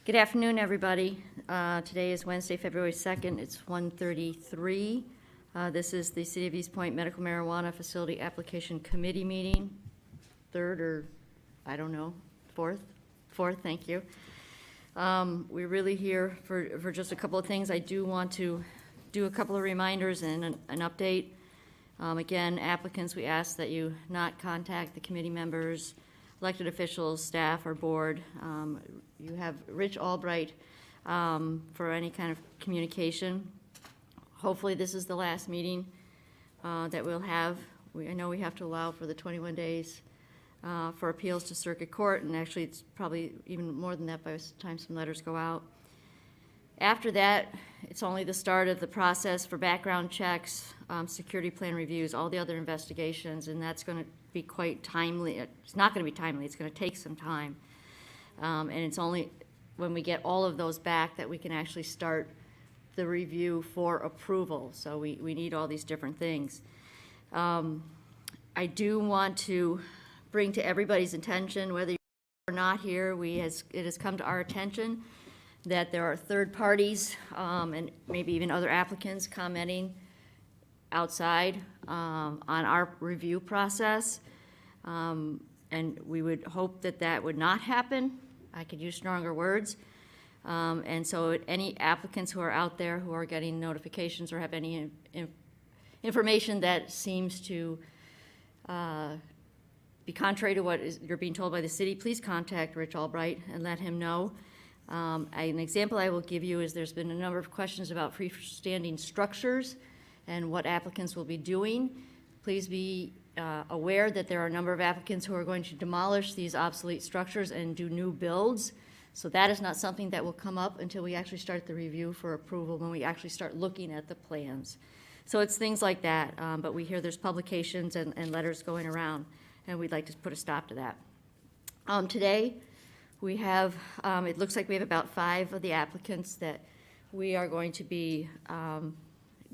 Good afternoon, everybody. Today is Wednesday, February 2nd. It's 1:33. This is the City of East Point Medical Marijuana Facility Application Committee meeting. Third or, I don't know, fourth? Fourth, thank you. We're really here for just a couple of things. I do want to do a couple of reminders and an update. Again, applicants, we ask that you not contact the committee members, elected officials, staff, or board. You have Rich Albright for any kind of communication. Hopefully this is the last meeting that we'll have. I know we have to allow for the 21 days for appeals to circuit court, and actually it's probably even more than that by the time some letters go out. After that, it's only the start of the process for background checks, security plan reviews, all the other investigations, and that's going to be quite timely. It's not going to be timely. It's going to take some time. And it's only when we get all of those back that we can actually start the review for approval. So we need all these different things. I do want to bring to everybody's attention, whether you're or not here, it has come to our attention that there are third parties and maybe even other applicants commenting outside on our review process. And we would hope that that would not happen. I could use stronger words. And so any applicants who are out there who are getting notifications or have any information that seems to be contrary to what you're being told by the city, please contact Rich Albright and let him know. An example I will give you is there's been a number of questions about freestanding structures and what applicants will be doing. Please be aware that there are a number of applicants who are going to demolish these obsolete structures and do new builds. So that is not something that will come up until we actually start the review for approval, when we actually start looking at the plans. So it's things like that, but we hear there's publications and letters going around, and we'd like to put a stop to that. Today, we have, it looks like we have about 5 of the applicants that we are going to be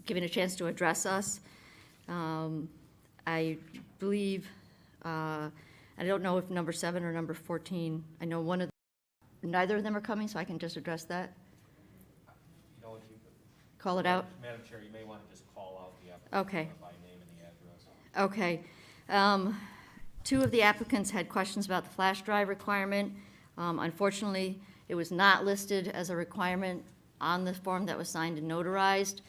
given a chance to address us. I believe, I don't know if number 7 or number 14, I know neither of them are coming, so I can just address that. You know, if you call it out? Madam Chair, you may want to just call out the applicant Okay. by name and the address. Okay. 2 of the applicants had questions about the flash drive requirement. Unfortunately, it was not listed as a requirement on the form that was signed and notarized.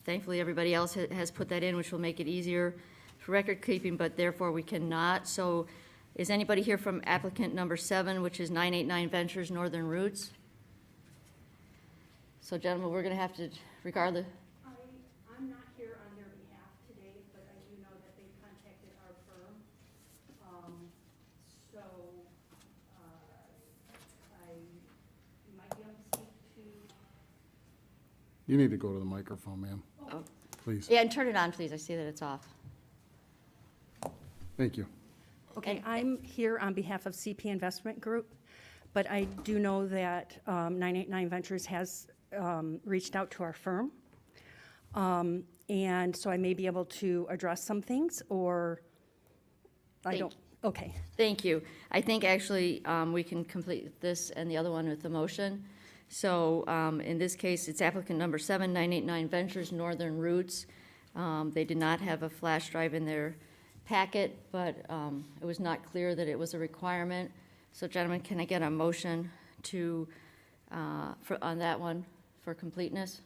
Thankfully, everybody else has put that in, which will make it easier for record keeping, but therefore we cannot. So is anybody here from applicant number 7, which is 989 Ventures Northern Roots? So gentlemen, we're going to have to, regardless. I'm not here on their behalf today, but I do know that they contacted our firm. You might be able to speak to. You need to go to the microphone, ma'am. Oh. Please. Yeah, and turn it on, please. I see that it's off. Thank you. Okay, I'm here on behalf of CP Investment Group, but I do know that 989 Ventures has reached out to our firm. And so I may be able to address some things, or I don't. Okay. Thank you. I think actually we can complete this and the other one with the motion. So in this case, it's applicant number 7, 989 Ventures Northern Roots. They did not have a flash drive in their packet, but it was not clear that it was a requirement. So gentlemen, can I get a motion to, on that one for completeness?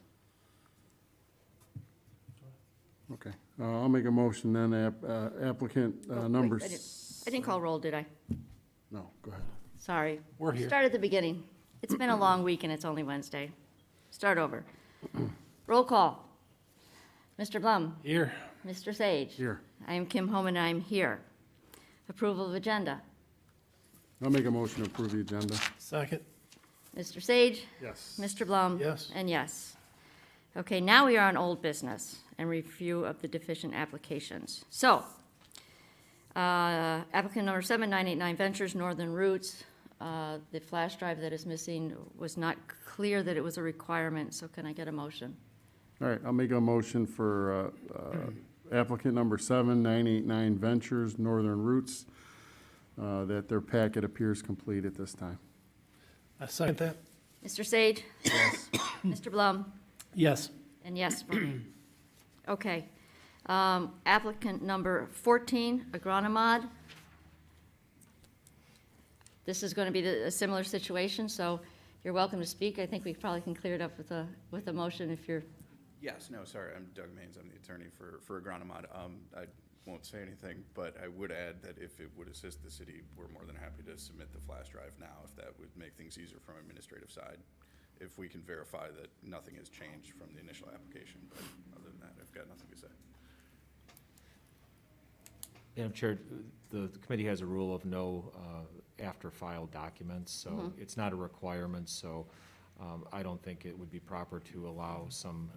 Okay. I'll make a motion then, applicant number. Wait, I didn't call roll, did I? No, go ahead. Sorry. We're here. Start at the beginning. It's been a long week and it's only Wednesday. Start over. Roll call. Mr. Blum. Here. Mr. Sage. Here. I am Kim Homan, and I'm here. Approval of agenda. I'll make a motion to approve the agenda. Second. Mr. Sage. Yes. Mr. Blum. Yes. And yes. Okay, now we are on old business and review of the deficient applications. So, applicant number 7, 989 Ventures Northern Roots. The flash drive that is missing was not clear that it was a requirement, so can I get a motion? All right, I'll make a motion for applicant number 7, 989 Ventures Northern Roots, that their packet appears complete at this time. I second that. Mr. Sage? Yes. Mr. Blum? Yes. And yes for me. Okay. Applicant number 14, Agronomod. This is going to be a similar situation, so you're welcome to speak. I think we probably can clear it up with a motion if you're, Yes, no, sorry, I'm Doug Maines, I'm the attorney for Agronomod. I won't say anything, but I would add that if it would assist the city, we're more than happy to submit the flash drive now, if that would make things easier from an administrative side, if we can verify that nothing has changed from the initial application, but other than that, I've got nothing to say. Madam Chair, the committee has a rule of no after-filed documents, so it's not a requirement, so I don't think it would be proper to allow some,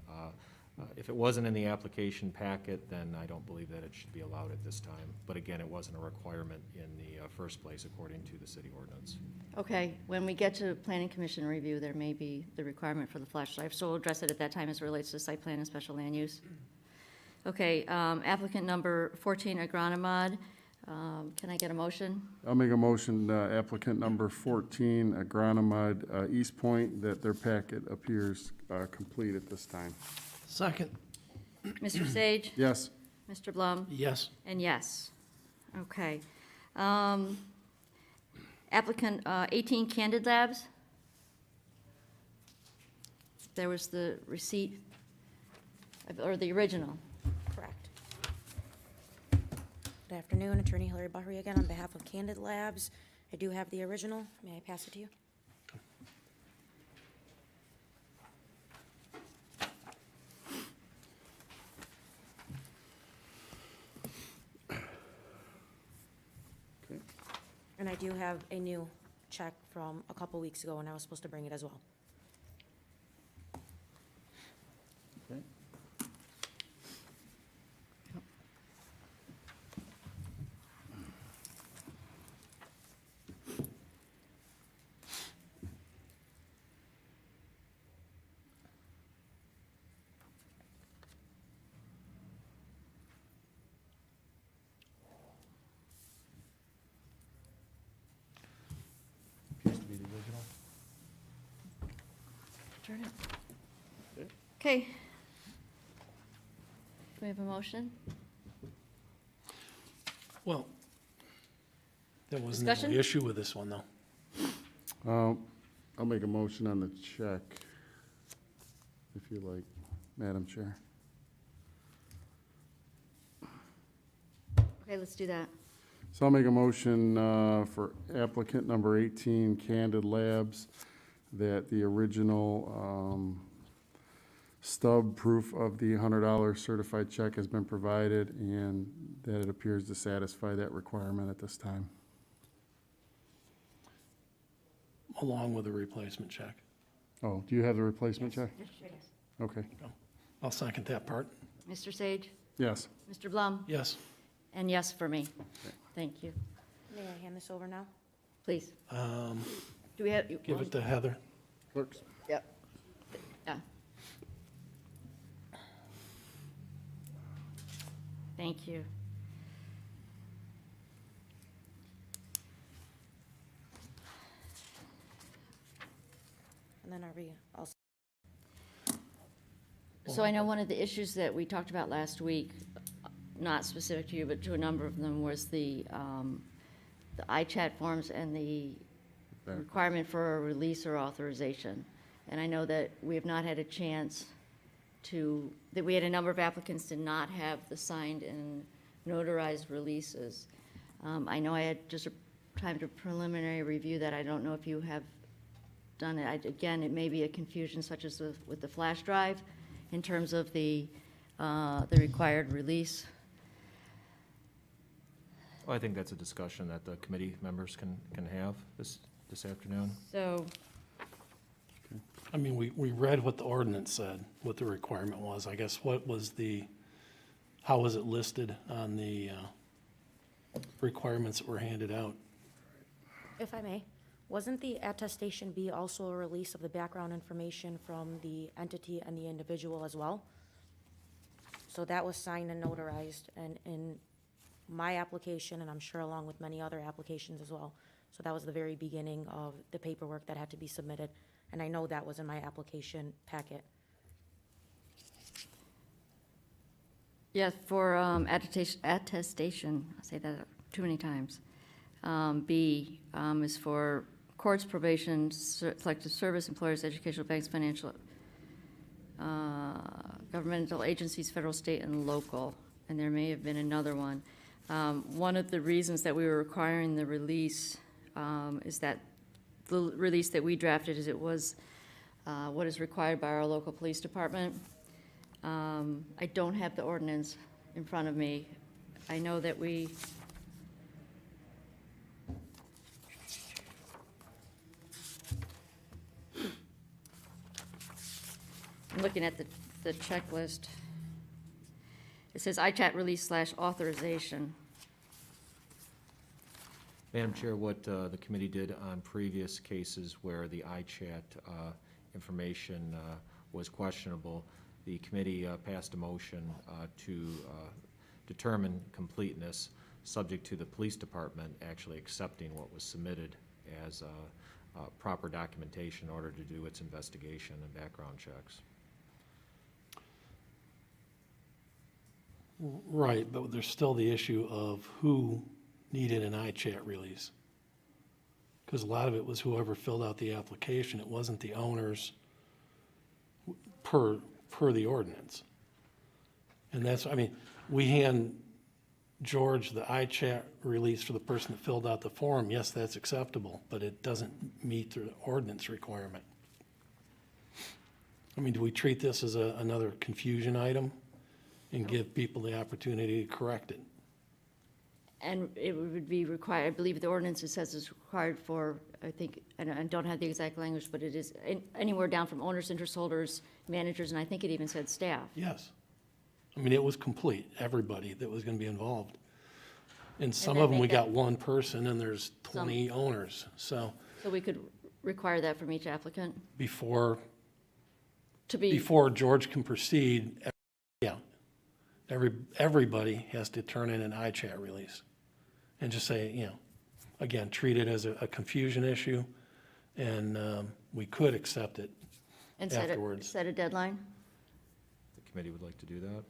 if it wasn't in the application packet, then I don't believe that it should be allowed at this time. But again, it wasn't a requirement in the first place according to the city ordinance. okay, when we get to planning commission review, there may be the requirement for the flash drive, so we'll address it at that time as it relates to site plan and special land use. Okay, applicant number 14, Agronomod. Can I get a motion? I'll make a motion, applicant number 14, Agronomod, East Point, that their packet appears complete at this time. Second. Mr. Sage? Yes. Mr. Blum? Yes. And yes. Okay. Applicant 18, Candid Labs. There was the receipt, or the original. Correct. Good afternoon, Attorney Hillary Bahri again on behalf of Candid Labs. I do have the original. May I pass it to you? Okay. And I do have a new check from a couple weeks ago, and I was supposed to bring it as well. Okay. Appears to be the original. Turn it. Okay. Do we have a motion? Well, there wasn't any Discussion? issue with this one, though. I'll make a motion on the check, if you like, Madam Chair. Okay, let's do that. So I'll make a motion for applicant number 18, Candid Labs, that the original stub proof of the $100 certified check has been provided and that it appears to satisfy that requirement at this time. Along with a replacement check. Oh, do you have the replacement check? Okay, I'll second that part. Mr. Sage? yes. Mr. Blum? Yes. And yes for me. Thank you. May I hand this over now? Please. Do we have? Give it to Heather. Clerks? Yep. Yeah. Thank you. And then are we all So I know one of the issues that we talked about last week, not specific to you, but to a number of them, was the iChat forms and the requirement for a release or authorization. And I know that we have not had a chance that we had a number of applicants did not have the signed and notarized releases. I know I had just a time to preliminary review that. I don't know if you have done it. Again, it may be a confusion such as with the flash drive in terms of the required release. Well, I think that's a discussion that the committee members can have this afternoon. So, I mean, we read what the ordinance said, what the requirement was. I guess how was it listed on the requirements that were handed out? If I may, wasn't the attestation B also a release of the background information from the entity and the individual as well? So that was signed and notarized, and in my application, and I'm sure along with many other applications as well, So that was the very beginning of the paperwork that had to be submitted, and I know that was in my application packet. Yes, for attestation, I say that too many times. B is for courts, probation, selective service, employers, educational, banks, financial, governmental agencies, federal, state, and local, and there may have been another one. One of the reasons that we were requiring the release is that the release that we drafted is it was what is required by our local police department. I don't have the ordinance in front of me. I know that I'm looking at the checklist. It says iChat release / authorization. Madam Chair, what the committee did on previous cases where the iChat information was questionable, the committee passed a motion to determine completeness, subject to the police department actually accepting what was submitted as proper documentation in order to do its investigation and background checks. Right, but there's still the issue of who needed an iChat release. Because a lot of it was whoever filled out the application, it wasn't the owners per the ordinance. And that's, I mean, we hand George the iChat release for the person that filled out the form, yes, that's acceptable, but it doesn't meet the ordinance requirement. I mean, do we treat this as another confusion item and give people the opportunity to correct it? And it would be required, I believe the ordinance, it says it's required for, I think, and I don't have the exact language, but it is anywhere down from owners, interest holders, managers, and I think it even said staff. Yes. I mean, it was complete, everybody that was gonna be involved. And some then of them, we make got that- one person and there's 20 owners. So So we could require that from each applicant before to be, George can proceed, yeah, everybody has to turn in an iChat release. And just say, you know, again, treat it as a confusion issue, and we could accept it and afterwards. set a deadline? The committee would like to do that.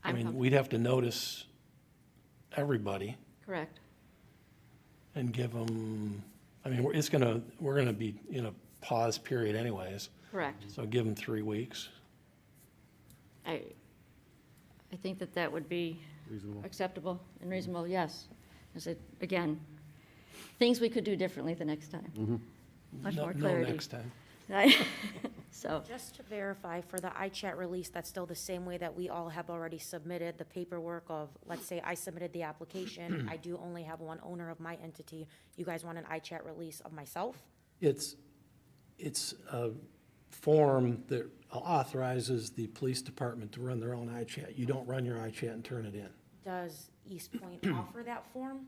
I I'm mean, comfortable. we'd have to notice everybody Correct. and give them, I mean, we're gonna be in a pause period anyways, Correct. so give them 3 weeks. I think that would be Reasonable. acceptable and reasonable, yes. Is it, again, things we could do differently the next time. Much more No clarity. next time. So, Just to verify, for the iChat release, that's still the same way that we all have already submitted the paperwork of, let's say I submitted the application, I do only have one owner of my entity. You guys want an iChat release of myself? It's a form that authorizes the police department to run their own iChat. You don't run your iChat and turn it in. Does East Point offer that form? Do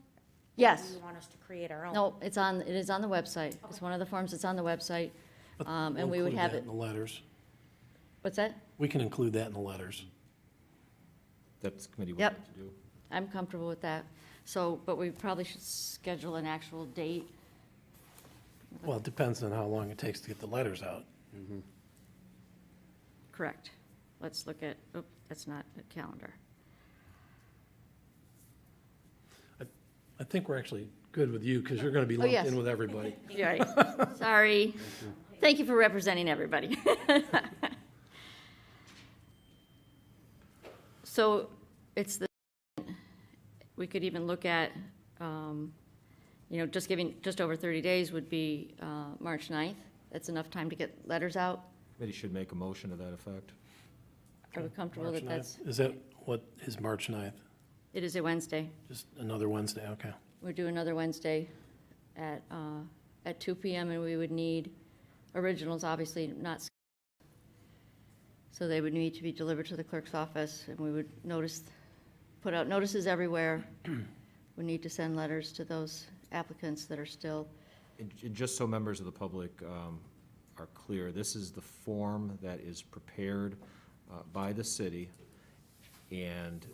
yes. you want us to create our own? No, it is on the website. It's one of the forms that's on the website. And We'll we would include have that it, in the letters. what's that? We can include that in the letters. That's the committee would Yep. like to do. I'm comfortable with that. So, but we probably should schedule an actual date. Well, it depends on how long it takes to get the letters out. Correct. Let's look at, oh, that's not a calendar. I think we're actually good with you, because you're gonna be Oh, lumped yes. in with everybody. You're right. Sorry. Thank you for representing everybody. So it's we could even look at, just over 30 days would be March 9th. That's enough time to get letters out. Committee should make a motion to that effect. Are we comfortable March that that's, 9th. Is that what is March 9th? it is a Wednesday. Just another Wednesday, okay. We'll do another Wednesday at 2 PM, and we would need originals, obviously not. So they would need to be delivered to the clerk's office, and we would put out notices everywhere. We need to send letters to those applicants that are still, And just so members of the public are clear, this is the form that is prepared by the city, and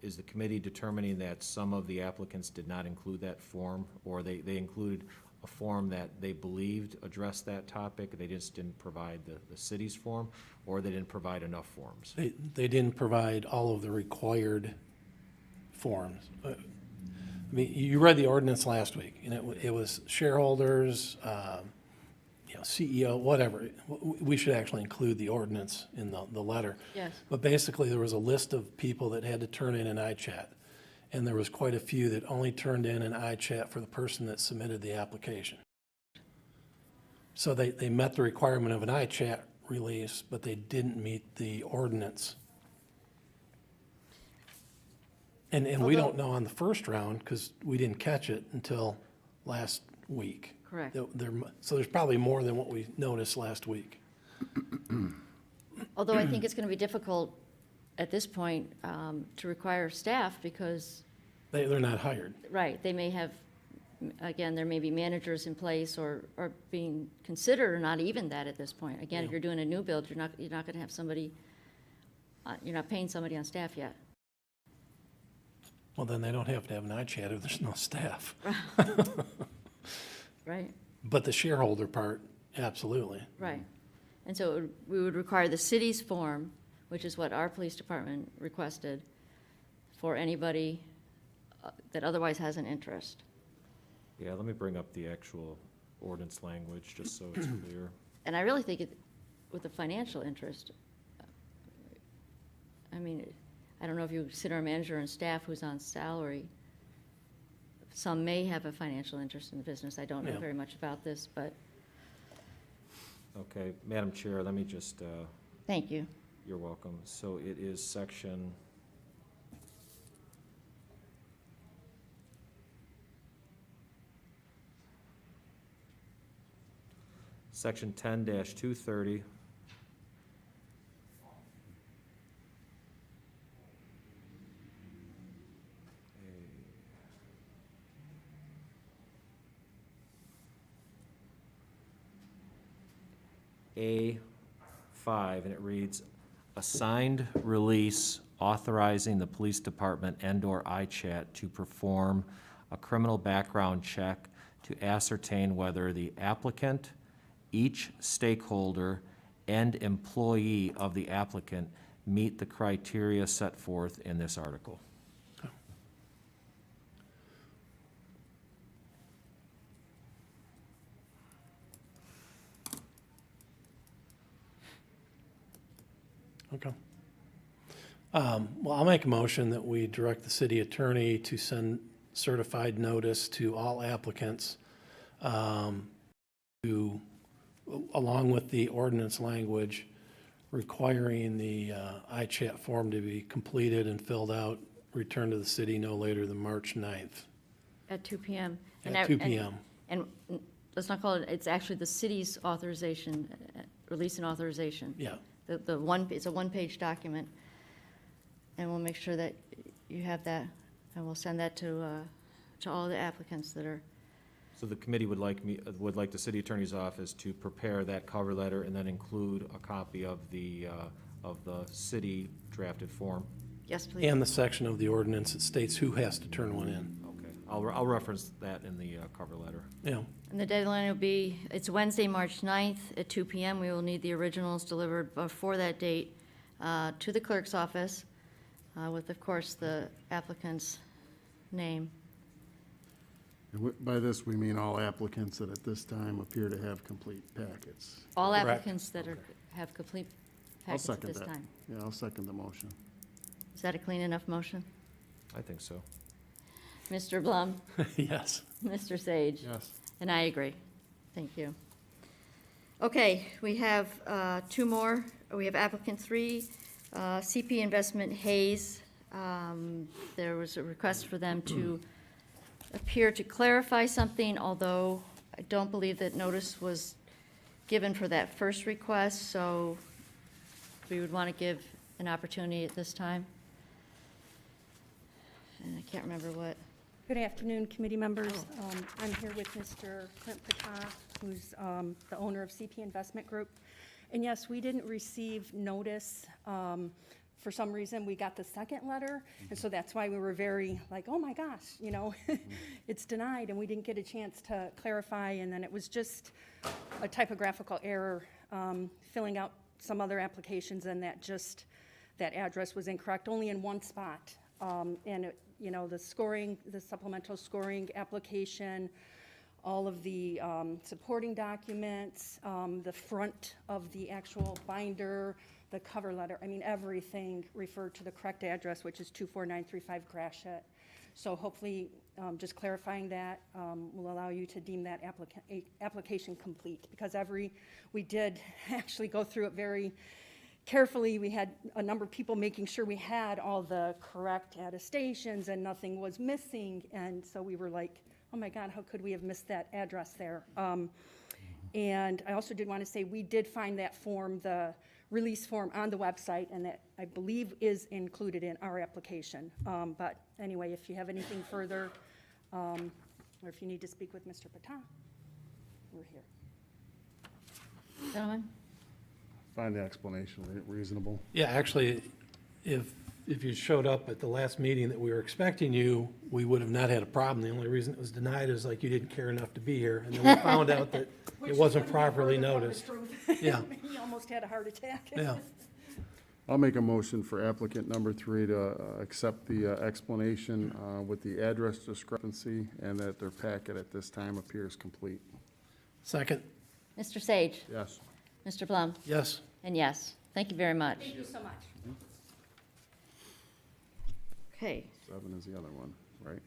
is the committee determining that some of the applicants did not include that form, or they included a form that they believed addressed that topic, they just didn't provide the city's form, or they didn't provide enough forms? They didn't provide all of the required forms. I mean, you read the ordinance last week, and it was shareholders, CEO, whatever. We should actually include the ordinance in the letter. Yes. But basically, there was a list of people that had to turn in an iChat, and there was quite a few that only turned in an iChat for the person that submitted the application. So they met the requirement of an iChat release, but they didn't meet the ordinance. And we don't know on the first round, because we didn't catch it until last week. Correct. So there's probably more than what we noticed last week. Although I think it's going to be difficult at this point to require staff because, They're not hired. right, they may have, again, there may be managers in place or being considered or not even that at this point. Again, if Yeah. you're doing a new build, you're not going to have somebody, you're not paying somebody on staff yet. Well, then they don't have to have an iChat if there's no staff. Right, But the shareholder part, absolutely. right. And so we would require the city's form, which is what our police department requested, for anybody that otherwise has an interest. Yeah, let me bring up the actual ordinance language, just so it's clear. And I really think with the financial interest, I mean, I don't know if you consider a manager and staff who's on salary. Some may have a financial interest in the business. I don't know Yeah. very much about this, but Okay, Madam Chair, let me just, thank you. you're welcome. So it is section Section 10-230. A5, and it reads, "A signed release authorizing the police department and/or iChat to perform a criminal background check to ascertain whether the applicant, each stakeholder, and employee of the applicant meet the criteria set forth in this article." Okay. Well, I'll make a motion that we direct the city attorney to send certified notice to all applicants to, along with the ordinance language, requiring the iChat form to be completed and filled out, returned to the city no later than March 9th At 2 PM. at 2 PM. And let's not call it, it's actually the city's authorization, release and authorization. Yeah, The one, it's a one-page document, and we'll make sure that you have that, and we'll send that to all the applicants that are, So the committee would like the city attorney's office to prepare that cover letter and then include a copy of the city drafted form. yes, please. and the section of the ordinance that states who has to turn one in. Okay, I'll reference that in the cover letter. Yeah, And the deadline will be, it's Wednesday, March 9th at 2 PM. We will need the originals delivered before that date to the clerk's office with, of course, the applicant's name. And by this, we mean all applicants that at this time appear to have complete packets. All Correct. applicants that have complete I'll packets at second this that. time. Yeah, I'll second the motion. Is that a clean enough motion? I think so. Mr. Blum, yes. Mr. Sage? Yes. And I agree. Thank you. Okay, we have two more. We have applicant 3, CP Investment Hayes. There was a request for them to appear to clarify something, although I don't believe that notice was given for that first request, so we would want to give an opportunity at this time. And I can't remember what. Good afternoon, committee members. I'm here with Mr. Clint Pata, who's the owner of CP Investment Group. And yes, we didn't receive notice for some reason, we got the second letter, and so that's why we were very like, oh my gosh, you know, it's denied, and we didn't get a chance to clarify, and then it was just a typographical error, filling out some other applications, and that address was incorrect, only in one spot. And it, you know, the supplemental scoring application, all of the supporting documents, the front of the actual binder, the cover letter, I mean, everything referred to the correct address, which is 24935 Gratiot. So hopefully, just clarifying that will allow you to deem that application complete, because we did actually go through it very carefully. We had a number of people making sure we had all the correct attestations and nothing was missing, and so we were like, oh my God, how could we have missed that address there? And I also did want to say, we did find that form, the release form, on the website, and that, I believe, is included in our application. But anyway, if you have anything further, or if you need to speak with Mr. Patan, we're here. Gentlemen? Find the explanation reasonable. Yeah, actually, if you showed up at the last meeting that we were expecting you, we would have not had a problem. The only reason it was denied is like you didn't care enough to be here, and then we found out that it wasn't properly noticed. Yeah. He almost had a heart attack. Yeah. I'll make a motion for applicant number 3 to accept the explanation with the address discrepancy, and that their packet at this time appears complete. Second, Mr. Sage? Yes. Mr. Blum? yes. And yes. Thank you very much. Thank you so much. Okay. 7 is the other one, right?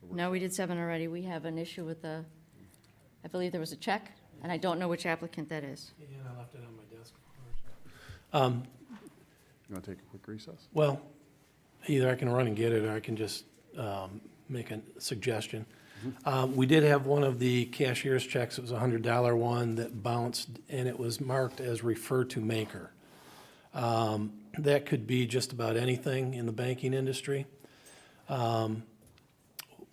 No, we did 7 already. We have an issue with I believe there was a check, and I don't know which applicant that is. And I left it on my desk. You want to take a quick recess? Well, either I can run and get it, or I can just make a suggestion. We did have one of the cashier's checks, it was a $100 one that bounced, and it was marked as refer to maker. That could be just about anything in the banking industry.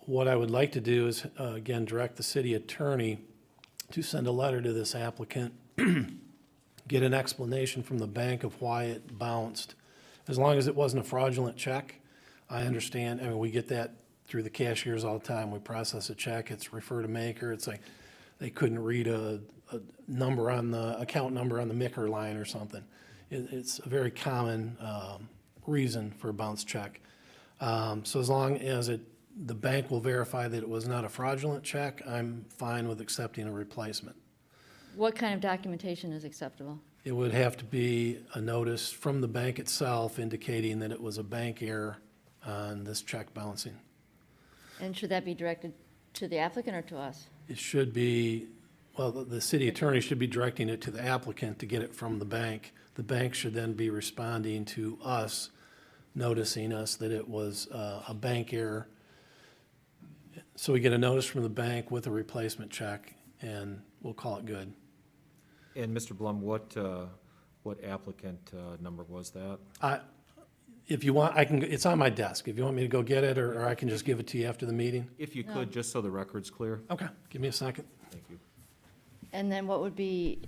What I would like to do is, again, direct the city attorney to send a letter to this applicant, get an explanation from the bank of why it bounced. As long as it wasn't a fraudulent check, I understand, I mean, we get that through the cashiers all the time. We process a check, it's refer to maker, it's like they couldn't read a number on the, account number on the Micker line or something. It's a very common reason for a bounce check. So as long as the bank will verify that it was not a fraudulent check, I'm fine with accepting a replacement. What kind of documentation is acceptable? It would have to be a notice from the bank itself indicating that it was a bank error on this check bouncing. And should that be directed to the applicant or to us? It should be, well, the city attorney should be directing it to the applicant to get it from the bank. The bank should then be responding to us, noticing us that it was a bank error. So we get a notice from the bank with a replacement check, and we'll call it good. And Mr. Blum, what applicant number was that? If you want, I can, it's on my desk. If you want me to go get it, or I can just give it to you after the meeting. If you could, just so the record's clear. Okay, give me a second. Thank you. And then what would be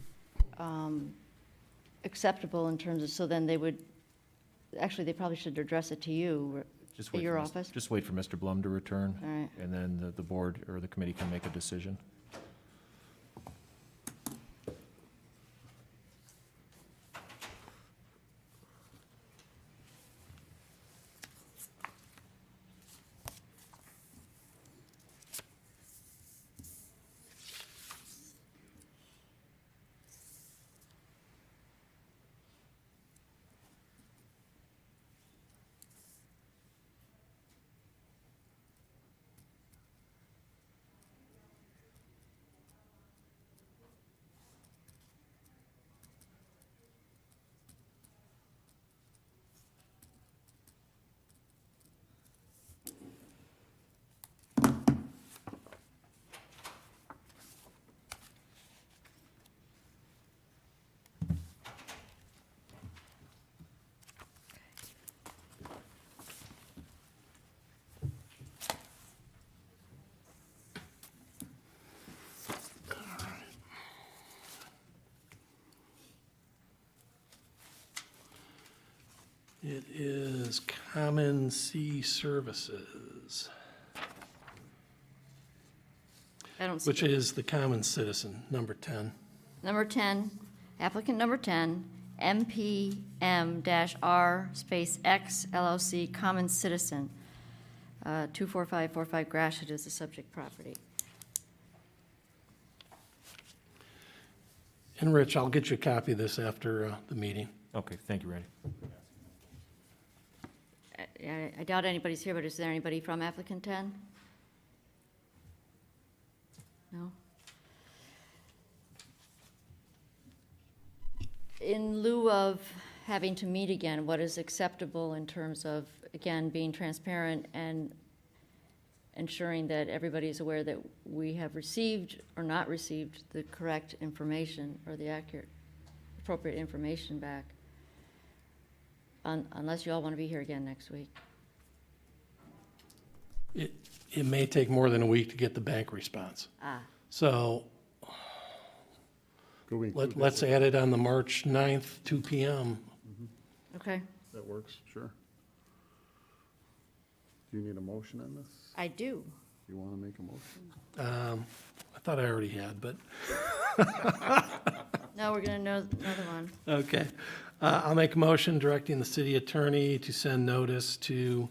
acceptable in terms of, so then they would, actually, they probably should address it to you Just at wait your for office? Just wait for Mr. Blum to return. All right. And then the board or the committee can make a decision. It is Common Sea Services, I don't see. which is the common citizen, number 10. Number 10, applicant number 10, MPM-R space X LLC, Common Citizen, 24545 Gratiot is the subject property. And Rich, I'll get you a copy of this after the meeting. Okay, thank you, Randy. I doubt anybody's here, but is there anybody from applicant 10? No? In lieu of having to meet again, what is acceptable in terms of, again, being transparent and ensuring that everybody is aware that we have received or not received the correct information or the accurate, appropriate information back? Unless you all want to be here again next week. It may take more than a week to get the bank response. So Go week. let's add it on the March 9th, 2 PM. Okay, That works, sure. Do you need a motion on this? I do. You want to make a motion? I thought I already had, but, No, we're going to know another one. okay. I'll make a motion directing the city attorney to send notice to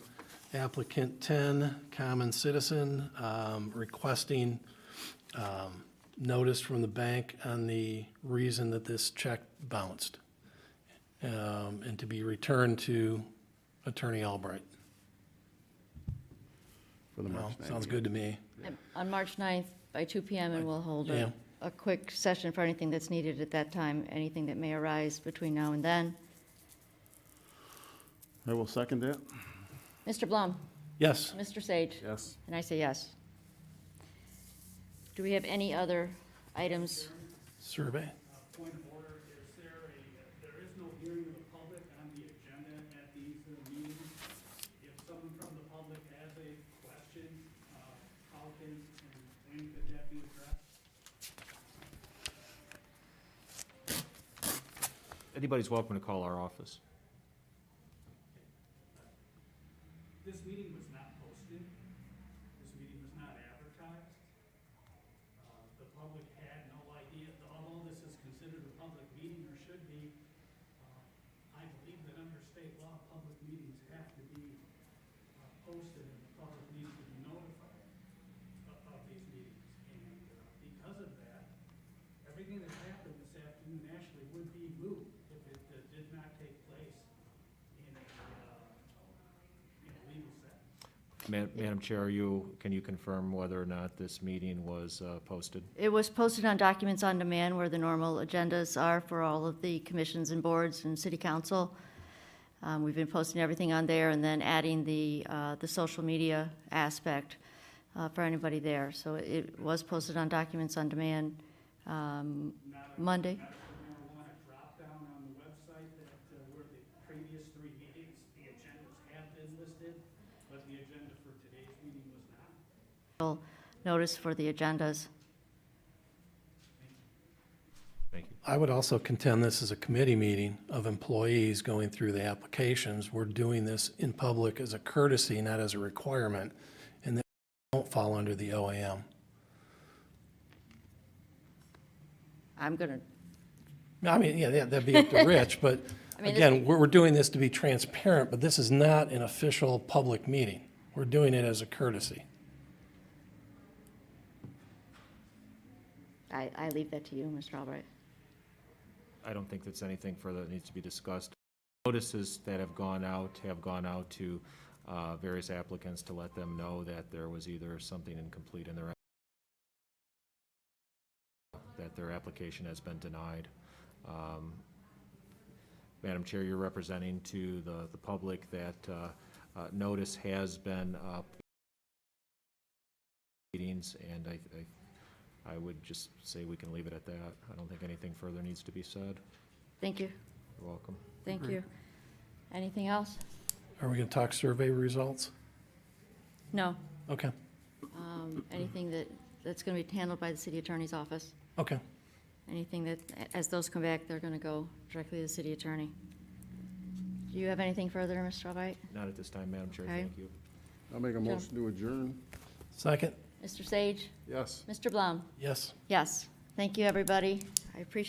applicant 10, Common Citizen, requesting notice from the bank on the reason that this check bounced, and to be returned to Attorney Albright. For the Well, March 9th. sounds good to me. On March 9th by 2 PM, and we'll hold Yeah. a quick session for anything that's needed at that time, anything that may arise between now and then. I will second that. Mr. Blum, Yes, Mr. Sage, Yes. and I say yes. Do we have any other items? survey. Point of order, there is no hearing of the public on the agenda at these meetings. If someone from the public has a question, how can and when could that be addressed? Anybody's welcome to call our office. This meeting was not posted. This meeting was not advertised. The public had no idea, although this is considered a public meeting or should be, I believe that under state law, public meetings have to be posted and the public needs to be notified of these meetings. And because of that, everything that happened this afternoon actually would be moot if it did not take place in a legal setting. Madam Chair, can you confirm whether or not this meeting was posted? It was posted on Documents on Demand, where the normal agendas are for all of the commissions and boards and city council. We've been posting everything on there and then adding the social media aspect for anybody there. So it was posted on Documents on Demand Monday. Medical marijuana drop-down on the website that where the previous 3 meetings, the agendas have been listed, but the agenda for today's meeting was not. Notice for the agendas. Thank you. I would also contend this is a committee meeting of employees going through the applications. We're doing this in public as a courtesy, not as a requirement, and they don't fall under the OAM. I'm going to, I mean, yeah, that'd be up to Rich, but I mean, again, we're doing this to be transparent, but this is not an official public meeting. We're doing it as a courtesy. I leave that to you, Mr. Albright. I don't think that's anything further that needs to be discussed. Notices that have gone out to various applicants to let them know that there was either something incomplete in that their application has been denied. Madam Chair, you're representing to the public that notice has been meetings, and I would just say we can leave it at that. I don't think anything further needs to be said. Thank you. You're welcome. Thank you. Anything else? Are we going to talk survey results? No. Okay, Anything that's going to be handled by the city attorney's office? okay. Anything that, as those come back, they're going to go directly to the city attorney. Do you have anything further, Mr. Albright? Not at this time, Madam Chair, Okay. thank you. I'll make a motion to adjourn. Second? Mr. Sage? Yes. Mr. Blum? Yes. Yes. Thank you, everybody. I appreciate